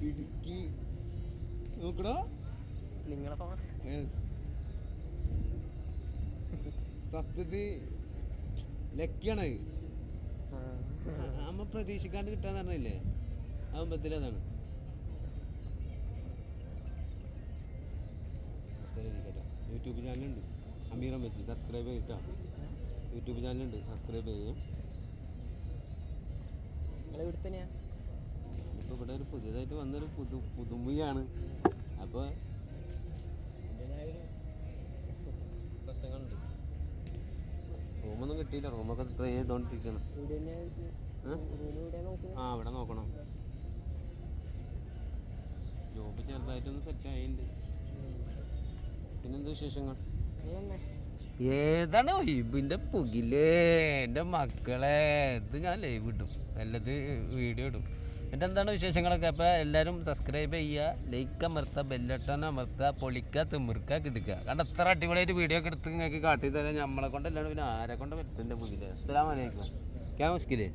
ഇടുക്കി നോക്കടാ നിങ്ങളെ ഫോൺ സത്യത്തിൽ ലക്കിയാണ് നമ്മ പ്രതീക്ഷിക്കാണ്ട് കിട്ടാന്ന് പറഞ്ഞില്ലേ ആവുമ്പത്തിലതാണ്. യൂട്യൂബ് ചാനലുണ്ട് അമീറം വെച്ച് സബ്സ്ക്രൈബ് ചെയ്തിട്ടാ. യൂട്യൂബ് ചാനലുണ്ട്, സബ്സ്ക്രൈബ് ചെയ്യും. ഇപ്പോൾ ഇവിടെ ഒരു പുതിയതായിട്ട് വന്നൊരു പുതുമയാണ്. അപ്പോൾ അതിൻ്റെതായൊരു പ്രശ്നങ്ങളുണ്ട്. റൂമൊന്നും കിട്ടിയില്ല, റൂമൊക്കെ ട്രൈ ചെയ്തോണ്ടിരിക്കണം. ആ ഇവിടെ നോക്കണം. ജോബ് ചെറുതായിട്ടൊന്ന് സെറ്റ് ആയിട്ടുണ്ട്. പിന്നെന്താ വിശേഷങ്ങൾ? ഏതാണ് വൈബിൻ്റെ പുകിലേ എൻ്റെ മക്കളെ. ഇത് ഞാൻ ലൈവ് ഇടും, അല്ലത് വീഡിയോ ഇടും. എൻ്റെ എന്താണ് വിശേഷങ്ങളൊക്കെ? അപ്പോൾ എല്ലാവരും സബ്സ്ക്രൈബ് ചെയ്യുക, ലൈക്ക് അമർത്തുക, ബെല്ലട്ടൺ അമർത്തുക, പൊളിക്കുക, തിമിർക്കുക, കിടക്കുക. കാരണം എത്ര അടിപൊളിയായിട്ട് വീഡിയോ ഒക്കെ എടുത്ത് നിങ്ങൾക്ക് കാട്ടി തരാൻ നമ്മളെ കൊണ്ടല്ലാണ്ട് പിന്നെ ആരെ കൊണ്ട് പറ്റും എൻ്റെ പുകിലേ. അസ്സലാമു അലൈക്കും. ക്യാ മുഷ്കിലേ.